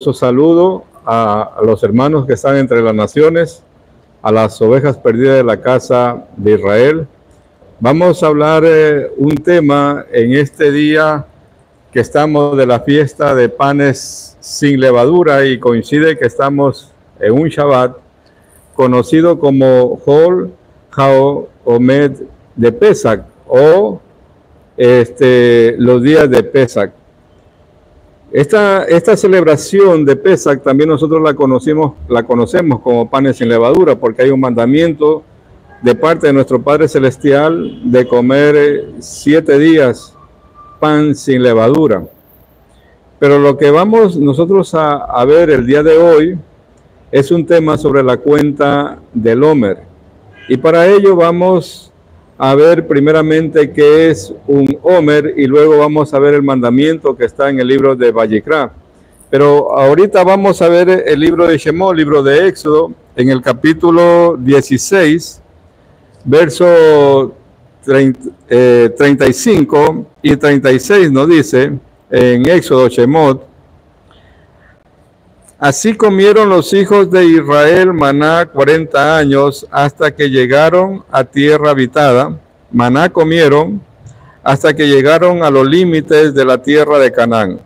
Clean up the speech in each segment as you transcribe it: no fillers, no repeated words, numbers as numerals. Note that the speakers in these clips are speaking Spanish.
Saludo a los hermanos que están entre las naciones, a las ovejas perdidas de la casa de Israel. Vamos a hablar un tema en este día que estamos de la fiesta de panes sin levadura y coincide que estamos en un Shabbat conocido como Hol HaOmed de Pesach o los días de Pesach. Esta celebración de Pesach también nosotros la conocemos como panes sin levadura, porque hay un mandamiento de parte de nuestro Padre Celestial de comer 7 días pan sin levadura. Pero lo que vamos nosotros a ver el día de hoy es un tema sobre la cuenta del Omer. Y para ello vamos a ver primeramente qué es un Omer y luego vamos a ver el mandamiento que está en el libro de Vayikra. Pero ahorita vamos a ver el libro de Shemot, libro de Éxodo, en el capítulo 16, verso 35 y 36 nos dice en Éxodo Shemot: así comieron los hijos de Israel maná 40 años hasta que llegaron a tierra habitada. Maná comieron hasta que llegaron a los límites de la tierra de Canaán.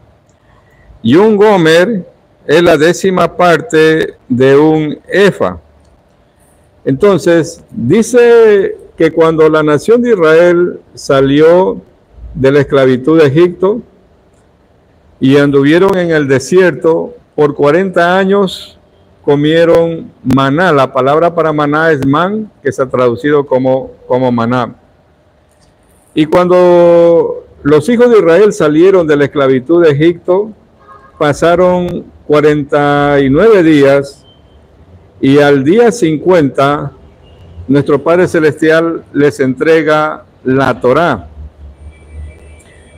Y un gomer es la 10ª parte de un efa. Entonces, dice que cuando la nación de Israel salió de la esclavitud de Egipto y anduvieron en el desierto, por 40 años comieron maná. La palabra para maná es man, que se ha traducido como maná. Y cuando los hijos de Israel salieron de la esclavitud de Egipto, pasaron 49 días y al día 50 nuestro Padre Celestial les entrega la Torá.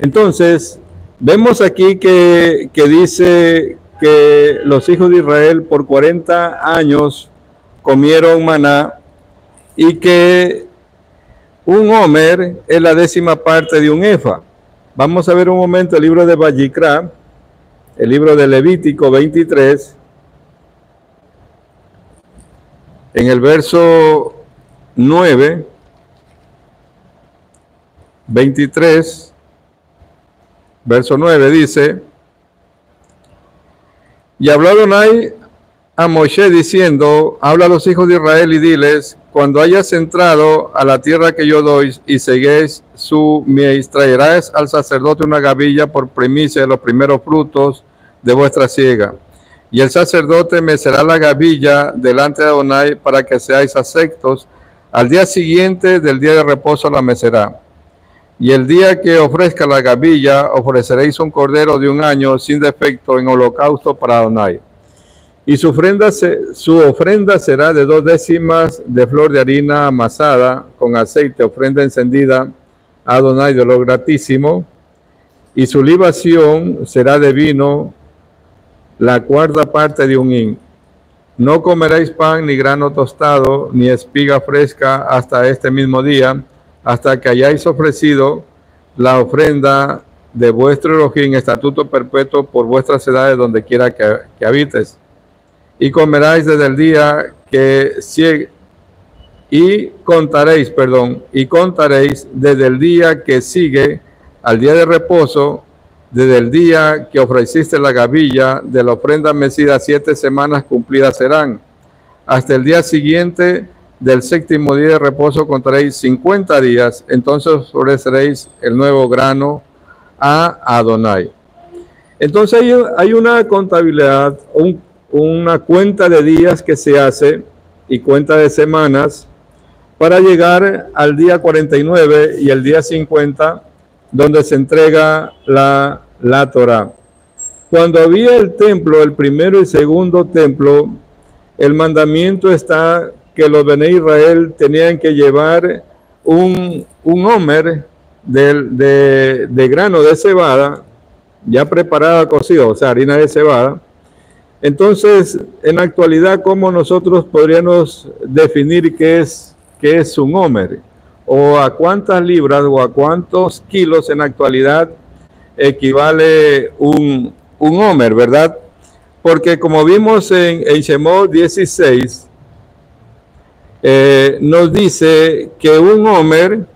Entonces, vemos aquí que dice que los hijos de Israel por 40 años comieron maná y que un Omer es la 10ª parte de un efa. Vamos a ver un momento el libro de Vayikra, el libro de Levítico 23, en el verso 9, 23, verso 9 dice: y habló Adonai a Moshe diciendo, habla a los hijos de Israel y diles, cuando hayas entrado a la tierra que yo doy y seguéis su mies, traerás al sacerdote una gavilla por primicia de los primeros frutos de vuestra siega. Y el sacerdote mecerá la gavilla delante de Adonai para que seáis aceptos. Al día siguiente del día de reposo la mecerá. Y el día que ofrezca la gavilla, ofreceréis un cordero de 1 año sin defecto en holocausto para Adonai. Y su ofrenda será de 2 décimas de flor de harina amasada con aceite, ofrenda encendida a Adonai de olor gratísimo. Y su libación será de vino, la 4ª parte de un hin. No comeréis pan, ni grano tostado, ni espiga fresca hasta este mismo día, hasta que hayáis ofrecido la ofrenda de vuestro Elohim, estatuto perpetuo por vuestras edades, donde quiera que habites. Y comeréis desde el día que contaréis desde el día que sigue al día de reposo, desde el día que ofreciste la gavilla de la ofrenda mecida, 7 semanas cumplidas serán. Hasta el día siguiente del 7º día de reposo contaréis 50 días, entonces ofreceréis el nuevo grano a Adonai. Entonces hay una contabilidad, una cuenta de días que se hace y cuenta de semanas para llegar al día 49 y el día 50, donde se entrega la Torá. Cuando había el templo, el primero y segundo templo, el mandamiento está que los Bene Israel tenían que llevar un Omer de grano de cebada, ya preparada, cocido, o sea, harina de cebada. Entonces, en la actualidad, ¿cómo nosotros podríamos definir qué es un Omer? O a cuántas libras o a cuántos kilos en la actualidad equivale un Omer, ¿verdad? Porque como vimos en Shemot 16, nos dice que un homer,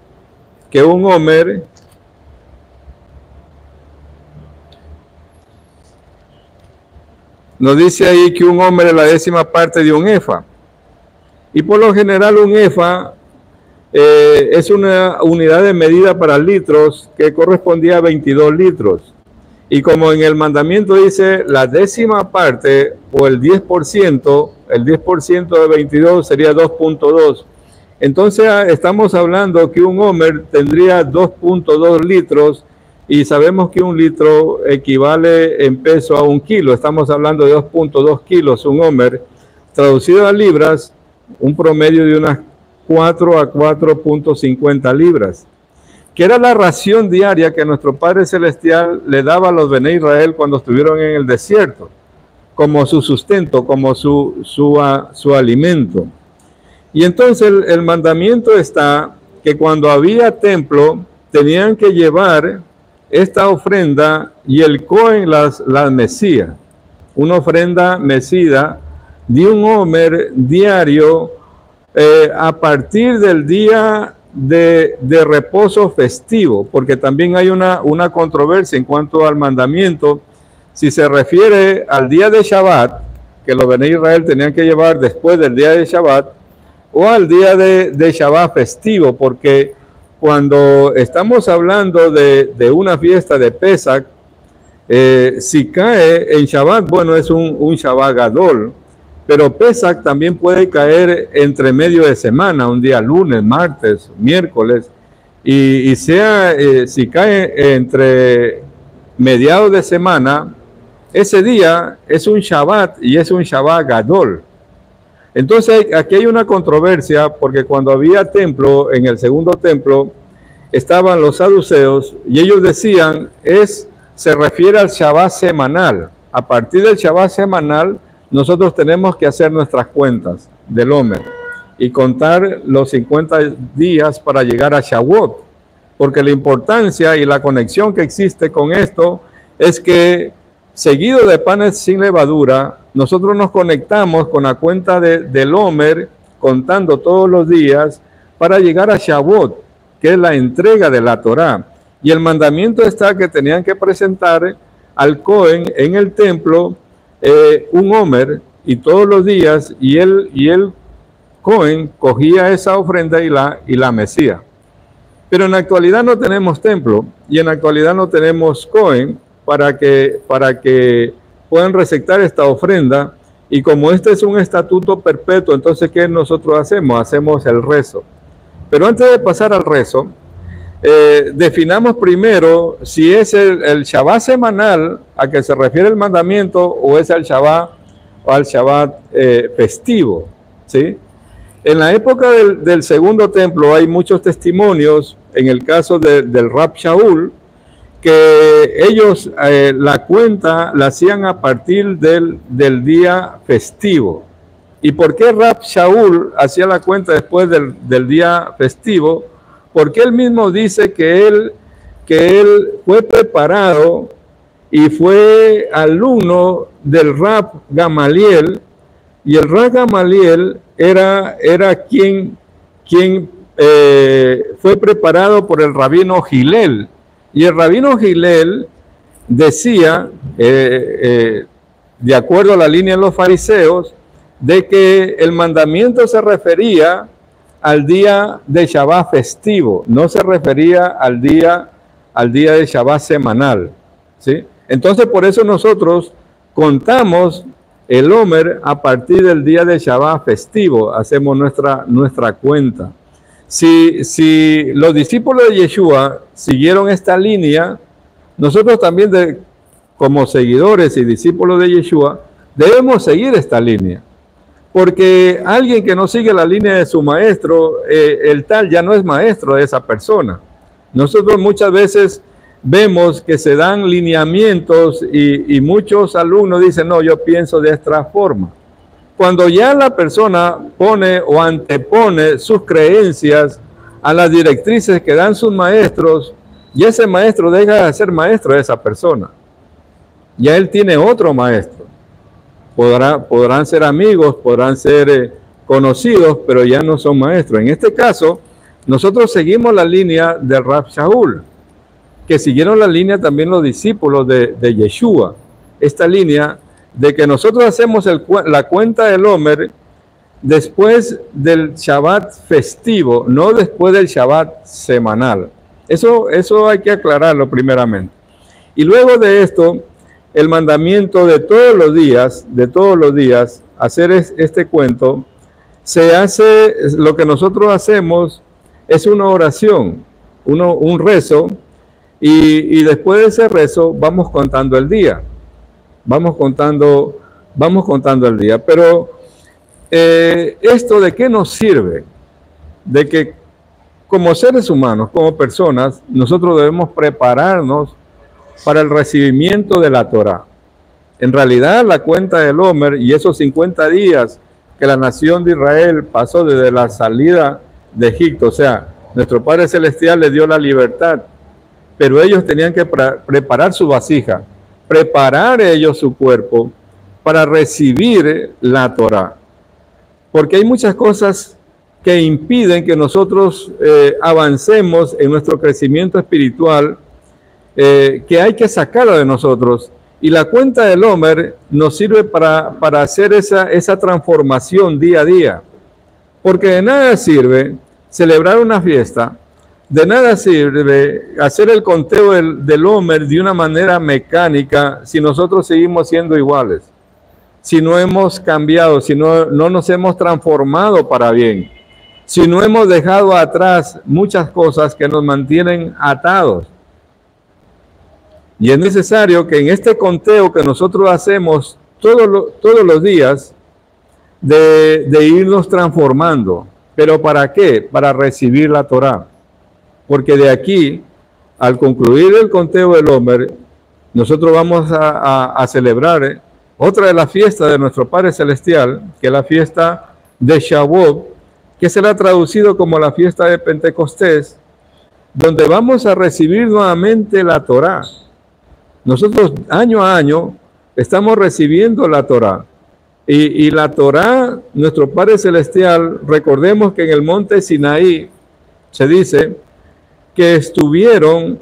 nos dice ahí que un homer es la 10ª parte de un efa. Y por lo general un efa es una unidad de medida para litros que correspondía a 22 litros. Y como en el mandamiento dice la 10ª parte o el 10% de 22 sería 2.2. Entonces estamos hablando que un homer tendría 2.2 litros y sabemos que un litro equivale en peso a 1 kilo. Estamos hablando de 2.2 kilos un homer. Traducido a libras, un promedio de unas 4 a 4.50 libras. Que era la ración diaria que nuestro Padre Celestial le daba a los Bene Israel cuando estuvieron en el desierto, como su sustento, como su alimento. Y entonces el mandamiento está que cuando había templo, tenían que llevar esta ofrenda y el Cohen las mecía, una ofrenda mecida de un homer diario a partir del día de reposo festivo, porque también hay una controversia en cuanto al mandamiento, si se refiere al día de Shabbat, que los Bene Israel tenían que llevar después del día de Shabbat, o al día de Shabbat festivo, porque cuando estamos hablando de una fiesta de Pesach, si cae en Shabbat, bueno, es un Shabbat Gadol, pero Pesach también puede caer entre medio de semana, un día lunes, martes, miércoles, y si cae entre mediados de semana, ese día es un Shabbat y es un Shabbat Gadol. Entonces aquí hay una controversia porque cuando había templo, en el segundo templo, estaban los saduceos y ellos decían, se refiere al Shabbat semanal. A partir del Shabbat semanal, nosotros tenemos que hacer nuestras cuentas del homer y contar los 50 días para llegar a Shavuot, porque la importancia y la conexión que existe con esto es que seguido de panes sin levadura, nosotros nos conectamos con la cuenta del homer, contando todos los días para llegar a Shavuot, que es la entrega de la Torá. Y el mandamiento está que tenían que presentar al Cohen en el templo un homer, y todos los días, y el Cohen cogía esa ofrenda y la mecía. Pero en la actualidad no tenemos templo, y en la actualidad no tenemos Cohen para que puedan receptar esta ofrenda, y como este es un estatuto perpetuo, entonces ¿qué nosotros hacemos? Hacemos el rezo. Pero antes de pasar al rezo, definamos primero si es el Shabbat semanal a que se refiere el mandamiento o es el Shabbat o al Shabbat festivo, ¿sí? En la época del segundo templo hay muchos testimonios, en el caso del Rab Shaul, que ellos la cuenta la hacían a partir del día festivo. ¿Y por qué Rab Shaul hacía la cuenta después del día festivo? Porque él mismo dice que él fue preparado y fue alumno del Rab Gamaliel, y el Rab Gamaliel era quien fue preparado por el rabino Gilel, y el rabino Gilel decía, de acuerdo a la línea de los fariseos, de que el mandamiento se refería al día de Shabbat festivo, no se refería al día de Shabbat semanal, ¿sí? Entonces por eso nosotros contamos el homer a partir del día de Shabbat festivo, hacemos nuestra cuenta. Si los discípulos de Yeshua siguieron esta línea, nosotros también como seguidores y discípulos de Yeshua debemos seguir esta línea. Porque alguien que no sigue la línea de su maestro, el tal ya no es maestro de esa persona. Nosotros muchas veces vemos que se dan lineamientos y muchos alumnos dicen, no, yo pienso de esta forma. Cuando ya la persona pone o antepone sus creencias a las directrices que dan sus maestros, y ese maestro deja de ser maestro de esa persona. Ya él tiene otro maestro. podrán ser amigos, podrán ser conocidos, pero ya no son maestros. En este caso, nosotros seguimos la línea del Rab Shaul, que siguieron la línea también los discípulos de Yeshua. Esta línea de que nosotros hacemos la cuenta del Omer después del Shabbat festivo, no después del Shabbat semanal. Eso hay que aclararlo primeramente. Y luego de esto, el mandamiento de todos los días, hacer este cuento, se hace, lo que nosotros hacemos es una oración, un rezo, y después de ese rezo vamos contando el día. Vamos contando el día. Pero ¿esto de qué nos sirve? De que como seres humanos, como personas, nosotros debemos prepararnos para el recibimiento de la Torá. En realidad, la cuenta del Omer y esos 50 días que la nación de Israel pasó desde la salida de Egipto, o sea, nuestro Padre Celestial les dio la libertad, pero ellos tenían que preparar su vasija, preparar ellos su cuerpo para recibir la Torá. Porque hay muchas cosas que impiden que nosotros avancemos en nuestro crecimiento espiritual, que hay que sacarlo de nosotros. Y la cuenta del Omer nos sirve para hacer esa transformación día a día. Porque de nada sirve celebrar una fiesta, de nada sirve hacer el conteo del Omer de una manera mecánica si nosotros seguimos siendo iguales, si no hemos cambiado, si no nos hemos transformado para bien, si no hemos dejado atrás muchas cosas que nos mantienen atados. Y es necesario que en este conteo que nosotros hacemos todos los días, de irnos transformando. ¿Pero para qué? Para recibir la Torá. Porque de aquí, al concluir el conteo del Omer, nosotros vamos a celebrar otra de las fiestas de nuestro Padre Celestial, que es la fiesta de Shavuot, que será traducido como la fiesta de Pentecostés, donde vamos a recibir nuevamente la Torá. Nosotros año a año estamos recibiendo la Torá. Y la Torá, nuestro Padre Celestial, recordemos que en el monte Sinaí se dice que estuvieron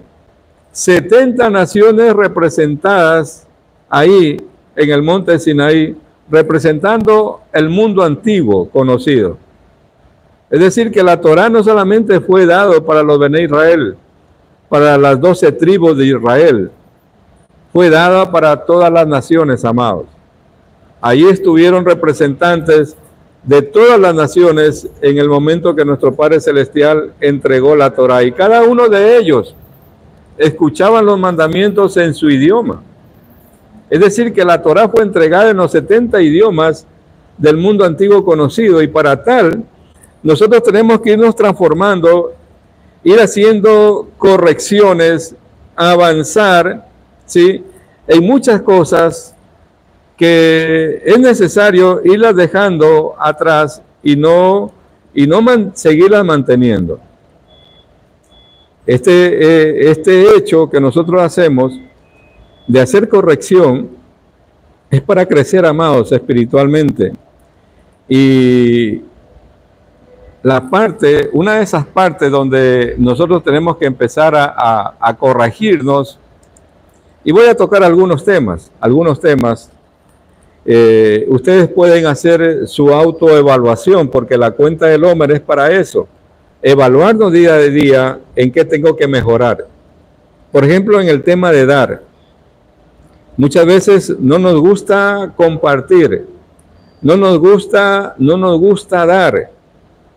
70 naciones representadas ahí en el monte Sinaí, representando el mundo antiguo conocido. Es decir, que la Torá no solamente fue dado para los Bené Israel, para las 12 tribus de Israel, fue dada para todas las naciones, amados. Ahí estuvieron representantes de todas las naciones en el momento que nuestro Padre Celestial entregó la Torá. Y cada uno de ellos escuchaban los mandamientos en su idioma. Es decir, que la Torá fue entregada en los 70 idiomas del mundo antiguo conocido. Y para tal, nosotros tenemos que irnos transformando, ir haciendo correcciones, avanzar, ¿sí?, en muchas cosas que es necesario irlas dejando atrás y no seguirlas manteniendo. Este hecho que nosotros hacemos de hacer corrección es para crecer, amados, espiritualmente. Y una de esas partes donde nosotros tenemos que empezar a corregirnos, y voy a tocar algunos temas. Ustedes pueden hacer su autoevaluación, porque la cuenta del Omer es para eso. Evaluarnos día a día en qué tengo que mejorar. Por ejemplo, en el tema de dar. Muchas veces no nos gusta compartir. No nos gusta dar.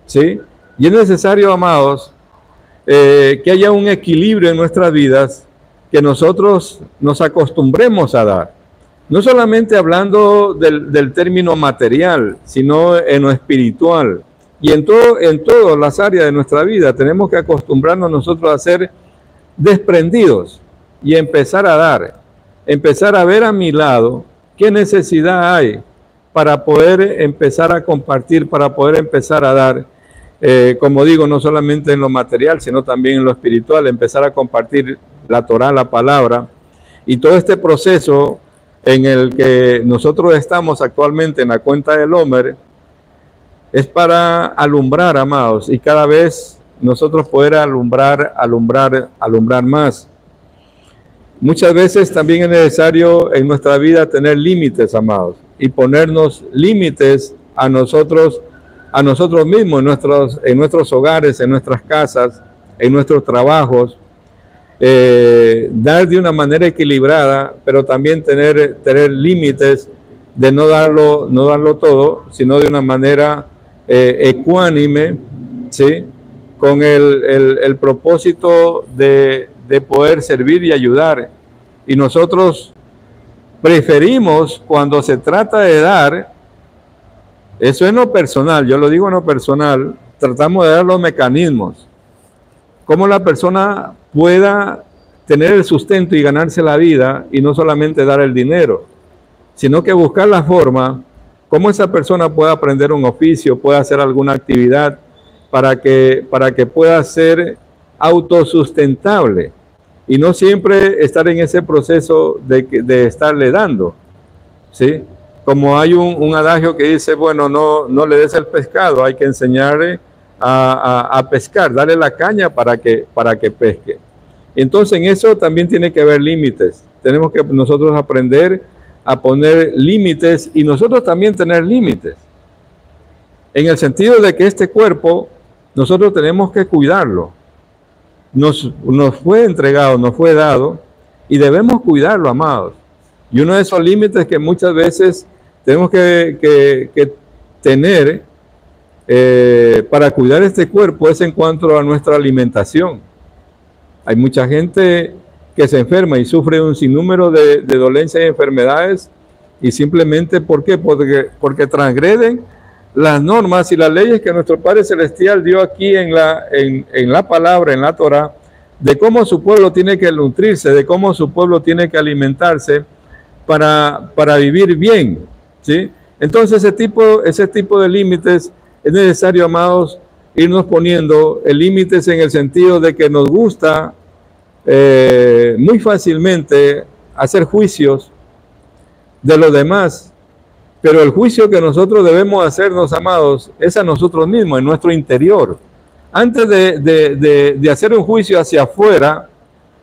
¿Sí? Y es necesario, amados, que haya un equilibrio en nuestras vidas, que nosotros nos acostumbremos a dar. No solamente hablando del término material, sino en lo espiritual. Y en todas las áreas de nuestra vida tenemos que acostumbrarnos nosotros a ser desprendidos y empezar a dar. Empezar a ver a mi lado qué necesidad hay para poder empezar a compartir, para poder empezar a dar. Como digo, no solamente en lo material, sino también en lo espiritual, empezar a compartir la Torá, la palabra. Y todo este proceso en el que nosotros estamos actualmente en la cuenta del Homer es para alumbrar, amados, y cada vez nosotros poder alumbrar más. Muchas veces también es necesario en nuestra vida tener límites, amados, y ponernos límites a nosotros mismos, en nuestros hogares, en nuestras casas, en nuestros trabajos, dar de una manera equilibrada, pero también tener límites de no darlo todo, sino de una manera ecuánime, ¿sí? Con el propósito de poder servir y ayudar. Y nosotros preferimos, cuando se trata de dar, eso es no personal, yo lo digo en lo personal, tratamos de dar los mecanismos, cómo la persona pueda tener el sustento y ganarse la vida, y no solamente dar el dinero, sino que buscar la forma, cómo esa persona pueda aprender un oficio, pueda hacer alguna actividad, para que pueda ser autosustentable, y no siempre estar en ese proceso de estarle dando, ¿sí? Como hay un adagio que dice, bueno, no le des el pescado, hay que enseñarle a pescar, darle la caña para que pesque. Entonces en eso también tiene que haber límites. Tenemos que nosotros aprender a poner límites, y nosotros también tener límites. En el sentido de que este cuerpo, nosotros tenemos que cuidarlo. Nos fue entregado, nos fue dado, y debemos cuidarlo, amados. Y uno de esos límites que muchas veces tenemos que tener para cuidar este cuerpo es en cuanto a nuestra alimentación. Hay mucha gente que se enferma y sufre un sinnúmero de dolencias y enfermedades, y simplemente ¿por qué? Porque transgreden las normas y las leyes que nuestro Padre Celestial dio aquí en la palabra, en la Torah, de cómo su pueblo tiene que nutrirse, de cómo su pueblo tiene que alimentarse para vivir bien, ¿sí? Entonces ese tipo de límites es necesario, amados, irnos poniendo límites en el sentido de que nos gusta muy fácilmente hacer juicios de los demás, pero el juicio que nosotros debemos hacernos, amados, es a nosotros mismos, en nuestro interior. Antes de hacer un juicio hacia afuera,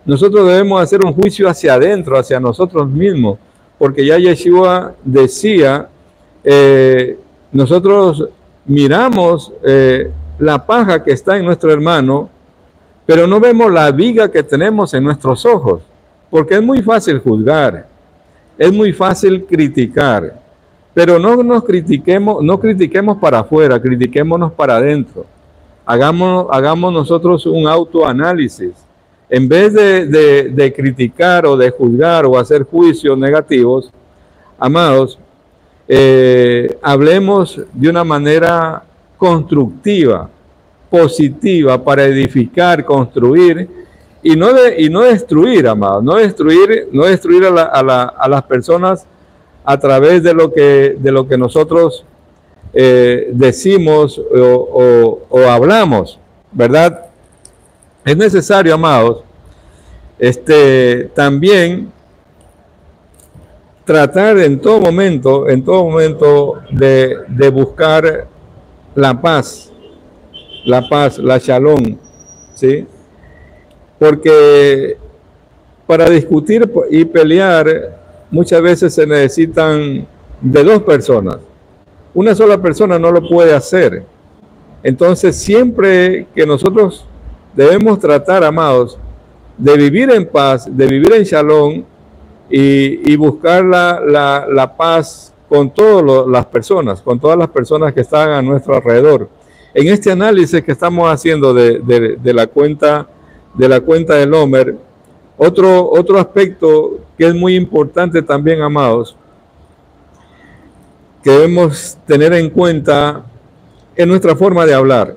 nosotros debemos hacer un juicio hacia adentro, hacia nosotros mismos, porque ya Yeshua decía, nosotros miramos la paja que está en nuestro hermano, pero no vemos la viga que tenemos en nuestros ojos, porque es muy fácil juzgar, es muy fácil criticar, pero no critiquemos para afuera, critiquémonos para adentro. Hagamos nosotros un autoanálisis. En vez de criticar o de juzgar o hacer juicios negativos, amados, hablemos de una manera constructiva, positiva, para edificar, construir, y no destruir, amados, no destruir a las personas a través de lo que nosotros decimos o hablamos, ¿verdad? Es necesario, amados, también tratar en todo momento de buscar la paz, la shalom, ¿sí? Porque para discutir y pelear muchas veces se necesitan de dos personas. Una sola persona no lo puede hacer. Entonces siempre que nosotros debemos tratar, amados, de vivir en paz, de vivir en shalom, y buscar la paz con todas las personas que están a nuestro alrededor. En este análisis que estamos haciendo de la cuenta del Homer, otro aspecto que es muy importante también, amados, que debemos tener en cuenta es nuestra forma de hablar.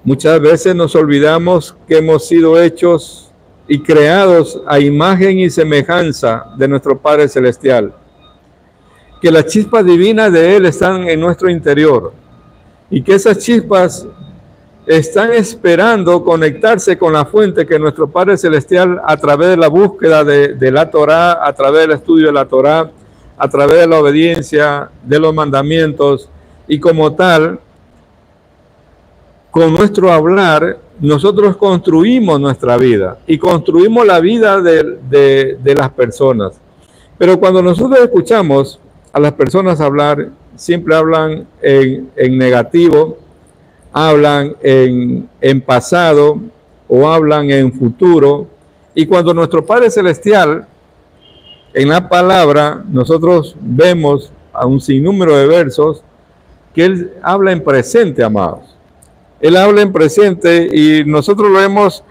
Muchas veces nos olvidamos que hemos sido hechos y creados a imagen y semejanza de nuestro Padre Celestial, que las chispas divinas de Él están en nuestro interior, y que esas chispas están esperando conectarse con la fuente que nuestro Padre Celestial, a través de la búsqueda de la Torá, a través del estudio de la Torá, a través de la obediencia de los mandamientos, y como tal, con nuestro hablar, nosotros construimos nuestra vida y construimos la vida de las personas. Pero cuando nosotros escuchamos a las personas hablar, siempre hablan en negativo, hablan en pasado o hablan en futuro. Y cuando nuestro Padre Celestial, en la palabra, nosotros vemos a un sinnúmero de versos que Él habla en presente, amados. Él habla en presente y nosotros lo hemos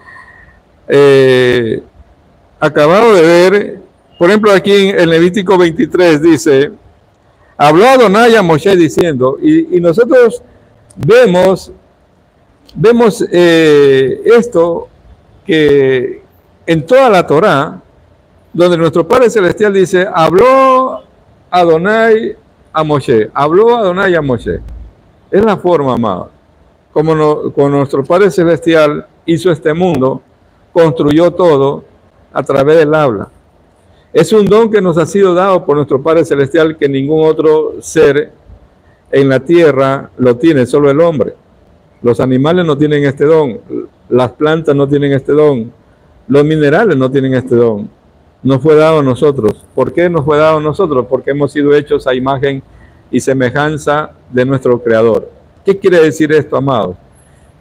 acabado de ver. Por ejemplo, aquí en Levítico 23 dice, habló Adonai a Moshe diciendo, y nosotros vemos esto que en toda la Torá, donde nuestro Padre Celestial dice, habló Adonai a Moshe, habló Adonai a Moshe. Es la forma, amado, como nuestro Padre Celestial hizo este mundo, construyó todo a través del habla. Es un don que nos ha sido dado por nuestro Padre Celestial, que ningún otro ser en la tierra lo tiene, solo el hombre. Los animales no tienen este don, las plantas no tienen este don, los minerales no tienen este don. Nos fue dado a nosotros. ¿Por qué nos fue dado a nosotros? Porque hemos sido hechos a imagen y semejanza de nuestro Creador. ¿Qué quiere decir esto, amados?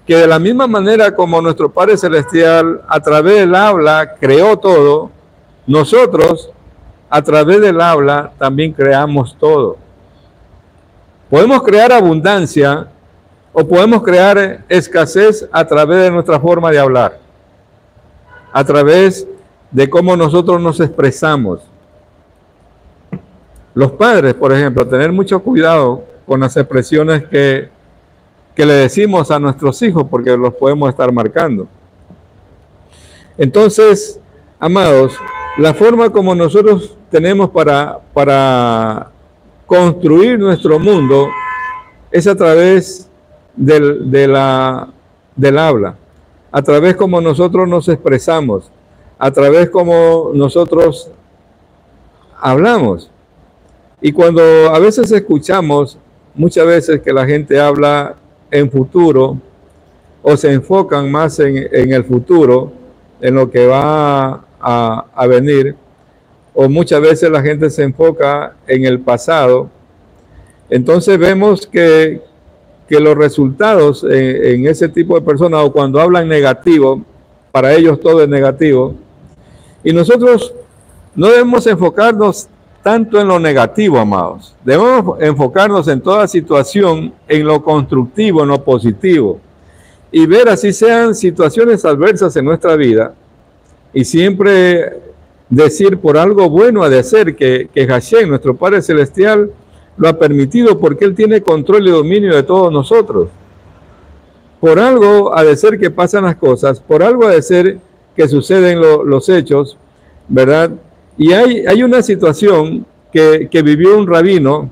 Que de la misma manera como nuestro Padre Celestial a través del habla creó todo, nosotros a través del habla también creamos todo. Podemos crear abundancia o podemos crear escasez a través de nuestra forma de hablar, a través de cómo nosotros nos expresamos. Los padres, por ejemplo, tener mucho cuidado con las expresiones que le decimos a nuestros hijos, porque los podemos estar marcando. Entonces, amados, la forma como nosotros tenemos para construir nuestro mundo es a través del habla, a través como nosotros nos expresamos, a través como nosotros hablamos. Y cuando a veces escuchamos, muchas veces que la gente habla en futuro o se enfocan más en el futuro, en lo que va a venir, o muchas veces la gente se enfoca en el pasado, entonces vemos que los resultados en ese tipo de personas, o cuando hablan negativo, para ellos todo es negativo, y nosotros no debemos enfocarnos tanto en lo negativo, amados. Debemos enfocarnos en toda situación, en lo constructivo, en lo positivo, y ver así sean situaciones adversas en nuestra vida, y siempre decir por algo bueno ha de ser que Hashem, nuestro Padre Celestial, lo ha permitido porque Él tiene control y dominio de todos nosotros. Por algo ha de ser que pasan las cosas, por algo ha de ser que suceden los hechos, ¿verdad? Y hay una situación que vivió un rabino,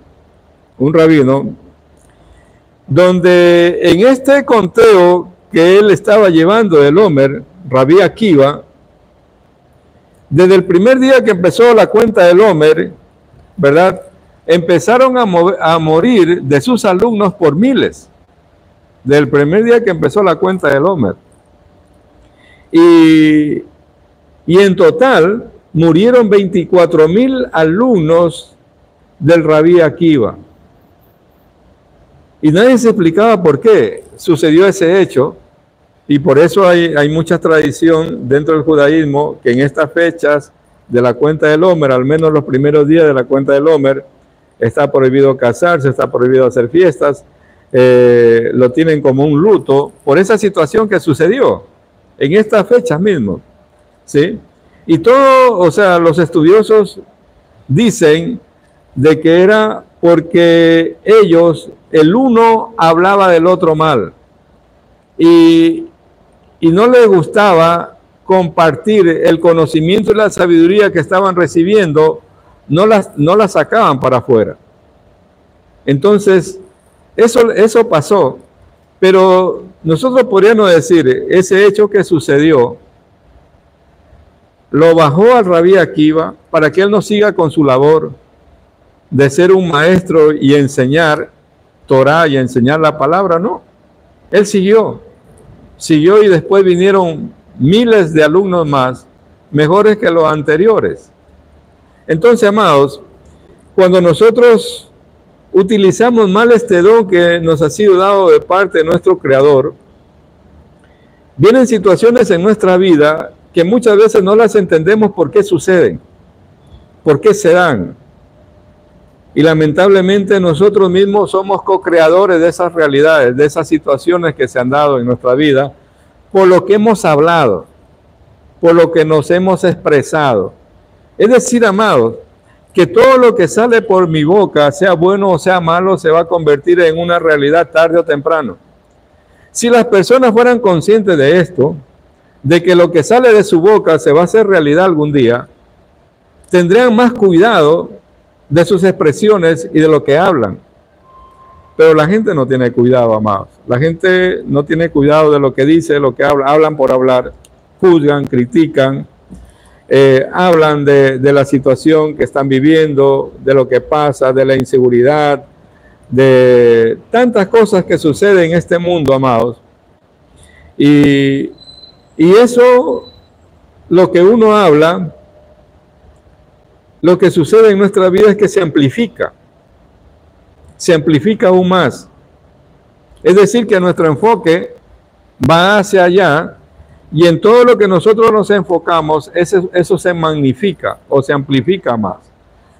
donde en este conteo que él estaba llevando del Omer, Rabí Akiva, desde el primer día que empezó la cuenta del Omer, ¿verdad?, empezaron a morir de sus alumnos por miles, del primer día que empezó la cuenta del Omer. Y en total murieron 24,000 alumnos del Rabí Akiva. Y nadie se explicaba por qué sucedió ese hecho. Y por eso hay mucha tradición dentro del judaísmo que en estas fechas de la cuenta del Omer, al menos los primeros días de la cuenta del Omer, está prohibido casarse, está prohibido hacer fiestas, lo tienen como un luto por esa situación que sucedió en estas fechas mismo, ¿sí? Y todo, o sea, los estudiosos dicen de que era porque ellos, el uno hablaba del otro mal y no les gustaba compartir el conocimiento y la sabiduría que estaban recibiendo, no la sacaban para afuera. Entonces, eso pasó. Pero nosotros podríamos decir, ese hecho que sucedió, lo bajó al Rabí Akiva para que él no siga con su labor de ser un maestro y enseñar Torah y enseñar la palabra, no. Él siguió y después vinieron miles de alumnos más, mejores que los anteriores. Entonces, amados, cuando nosotros utilizamos mal este don que nos ha sido dado de parte de nuestro Creador, vienen situaciones en nuestra vida que muchas veces no las entendemos por qué suceden, por qué se dan. Y lamentablemente nosotros mismos somos co-creadores de esas realidades, de esas situaciones que se han dado en nuestra vida, por lo que hemos hablado, por lo que nos hemos expresado. Es decir, amados, que todo lo que sale por mi boca, sea bueno o sea malo, se va a convertir en una realidad tarde o temprano. Si las personas fueran conscientes de esto, de que lo que sale de su boca se va a hacer realidad algún día, tendrían más cuidado de sus expresiones y de lo que hablan. Pero la gente no tiene cuidado, amados. La gente no tiene cuidado de lo que dice, de lo que habla. Hablan por hablar, juzgan, critican, hablan de la situación que están viviendo, de lo que pasa, de la inseguridad, de tantas cosas que suceden en este mundo, amados. Y eso, lo que uno habla, lo que sucede en nuestra vida es que se amplifica aún más. Es decir, que nuestro enfoque va hacia allá y en todo lo que nosotros nos enfocamos, eso se magnifica o se amplifica más.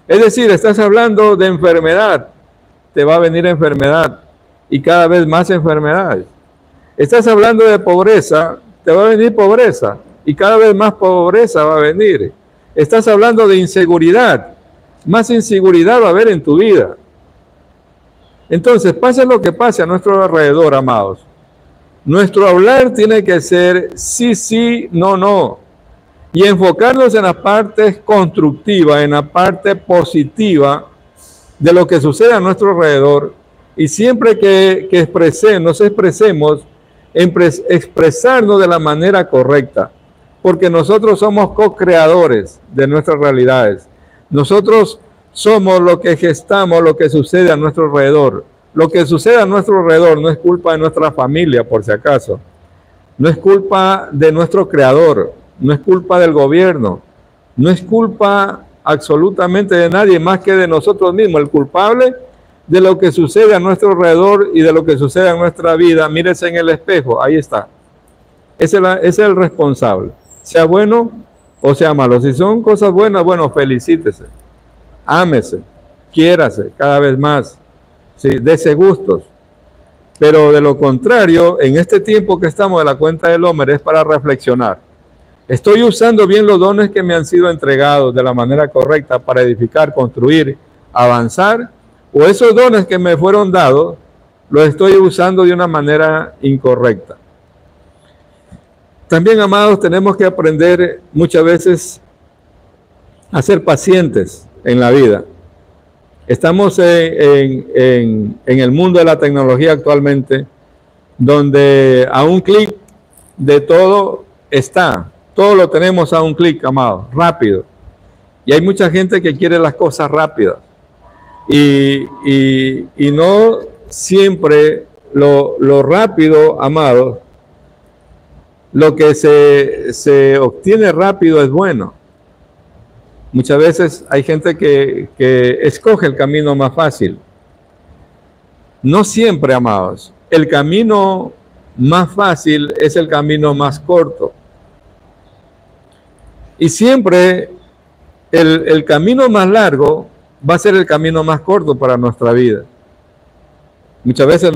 Es decir, estás hablando de enfermedad, te va a venir enfermedad y cada vez más enfermedades. Estás hablando de pobreza, te va a venir pobreza y cada vez más pobreza va a venir. Estás hablando de inseguridad, más inseguridad va a haber en tu vida. Entonces, pase lo que pase a nuestro alrededor, amados, nuestro hablar tiene que ser sí, sí, no, no. Y enfocarnos en la parte constructiva, en la parte positiva de lo que sucede a nuestro alrededor. Y siempre que nos expresemos, expresarnos de la manera correcta. Porque nosotros somos co-creadores de nuestras realidades. Nosotros somos lo que gestamos, lo que sucede a nuestro alrededor. Lo que sucede a nuestro alrededor no es culpa de nuestra familia, por si acaso. No es culpa de nuestro creador. No es culpa del gobierno. No es culpa absolutamente de nadie más que de nosotros mismos. El culpable de lo que sucede a nuestro alrededor y de lo que sucede en nuestra vida, mírese en el espejo, ahí está. Ese es el responsable. Sea bueno o sea malo. Si son cosas buenas, bueno, felicítese. Ámese, quiérase cada vez más. Sí, dese gustos. Pero de lo contrario, en este tiempo que estamos de la cuenta del hombre, es para reflexionar. ¿Estoy usando bien los dones que me han sido entregados de la manera correcta para edificar, construir, avanzar? ¿O esos dones que me fueron dados los estoy usando de una manera incorrecta? También, amados, tenemos que aprender muchas veces a ser pacientes en la vida. Estamos en el mundo de la tecnología actualmente, donde a un clic de todo está. Todo lo tenemos a un clic, amados, rápido. Y hay mucha gente que quiere las cosas rápidas. Y no siempre lo rápido, amados, lo que se obtiene rápido es bueno. Muchas veces hay gente que escoge el camino más fácil. No siempre, amados. El camino más fácil es el camino más corto. Y siempre el camino más largo va a ser el camino más corto para nuestra vida. Muchas veces,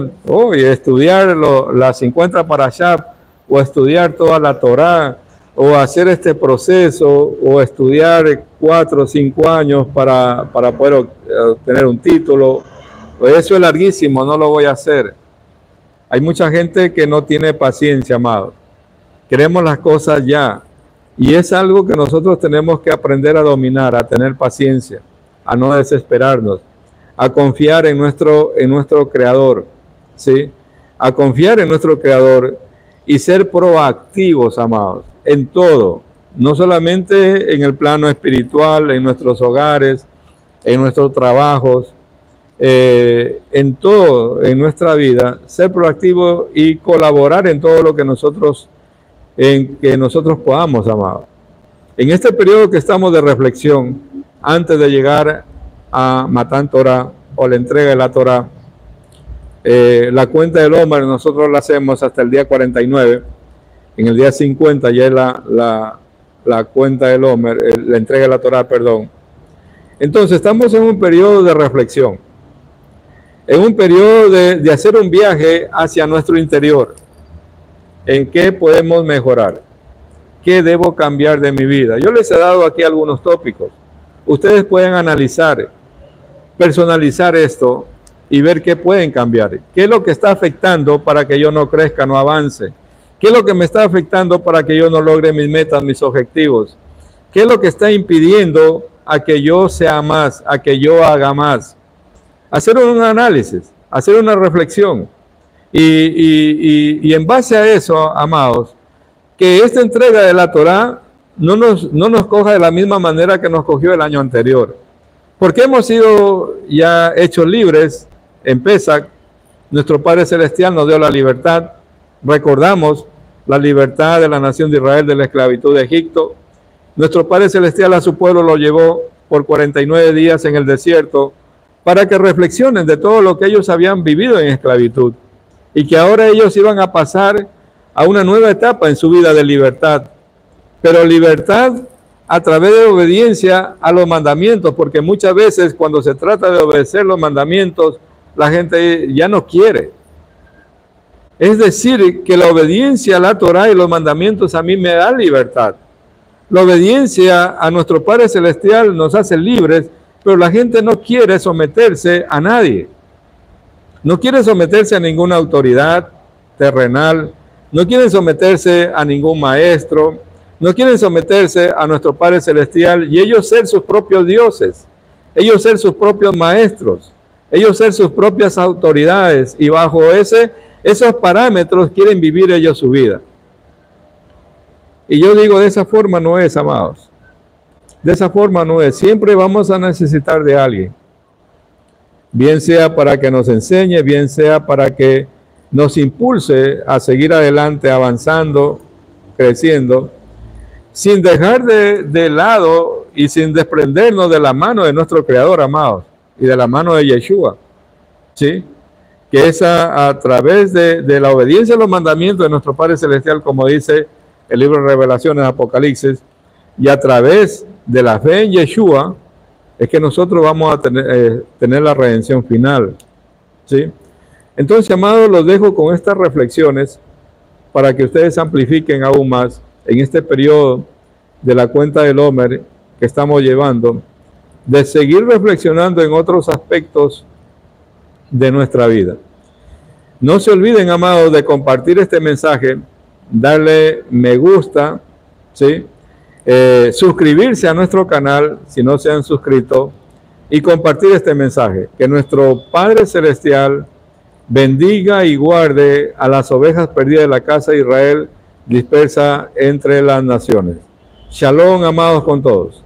estudiar las 50 parashá, o estudiar toda la Torá, o hacer este proceso, o estudiar 4 o 5 años para poder obtener un título, pues eso es larguísimo, no lo voy a hacer. Hay mucha gente que no tiene paciencia, amado. Queremos las cosas ya, y es algo que nosotros tenemos que aprender a dominar, a tener paciencia, a no desesperarnos, a confiar en nuestro Creador, ¿sí? a confiar en nuestro Creador y ser proactivos, amados, en todo, no solamente en el plano espiritual, en nuestros hogares, en nuestros trabajos, en todo, en nuestra vida, ser proactivo y colaborar en todo lo que nosotros podamos, amados. En este periodo que estamos de reflexión, antes de llegar a Matan Torah o la entrega de la Torah, la cuenta del Omer nosotros la hacemos hasta el día 49. En el día 50 ya es la cuenta del Omer, la entrega de la Torah, perdón. Entonces estamos en un periodo de reflexión, en un periodo de hacer un viaje hacia nuestro interior. ¿En qué podemos mejorar? ¿Qué debo cambiar de mi vida? Yo les he dado aquí algunos tópicos. Ustedes pueden analizar, personalizar esto y ver qué pueden cambiar. ¿Qué es lo que está afectando para que yo no crezca, no avance? ¿Qué es lo que me está afectando para que yo no logre mis metas, mis objetivos? ¿Qué es lo que está impidiendo a que yo sea más, a que yo haga más? Hacer un análisis, hacer una reflexión. Y en base a eso, amados, que esta entrega de la Torah no nos coja de la misma manera que nos cogió el año anterior. Porque hemos sido ya hechos libres en Pesach. Nuestro Padre Celestial nos dio la libertad. Recordamos la libertad de la nación de Israel de la esclavitud de Egipto. Nuestro Padre Celestial a su pueblo lo llevó por 49 días en el desierto para que reflexionen de todo lo que ellos habían vivido en esclavitud y que ahora ellos iban a pasar a una nueva etapa en su vida de libertad, pero libertad a través de obediencia a los mandamientos, porque muchas veces cuando se trata de obedecer los mandamientos, la gente ya no quiere. Es decir, que la obediencia a la Torah y los mandamientos a mí me da libertad. La obediencia a nuestro Padre Celestial nos hace libres, pero la gente no quiere someterse a nadie. No quiere someterse a ninguna autoridad terrenal, no quieren someterse a ningún maestro, no quieren someterse a nuestro Padre Celestial y ellos ser sus propios dioses, ellos ser sus propios maestros, ellos ser sus propias autoridades y bajo esos parámetros quieren vivir ellos su vida. Y yo digo, de esa forma no es, amados. De esa forma no es. Siempre vamos a necesitar de alguien. Bien sea para que nos enseñe, bien sea para que nos impulse a seguir adelante, avanzando, creciendo, sin dejar de lado y sin desprendernos de la mano de nuestro Creador, amados, y de la mano de Yeshua, ¿sí? Que es a través de la obediencia a los mandamientos de nuestro Padre Celestial, como dice el libro de Revelaciones, Apocalipsis, y a través de la fe en Yeshua, es que nosotros vamos a tener la redención final, ¿sí? Entonces, amados, los dejo con estas reflexiones para que ustedes amplifiquen aún más en este periodo de la cuenta del Omer que estamos llevando, de seguir reflexionando en otros aspectos de nuestra vida. No se olviden, amados, de compartir este mensaje, darle me gusta, ¿sí? Suscribirse a nuestro canal si no se han suscrito y compartir este mensaje. Que nuestro Padre Celestial bendiga y guarde a las ovejas perdidas de la casa de Israel dispersa entre las naciones. Shalom, amados, con todos.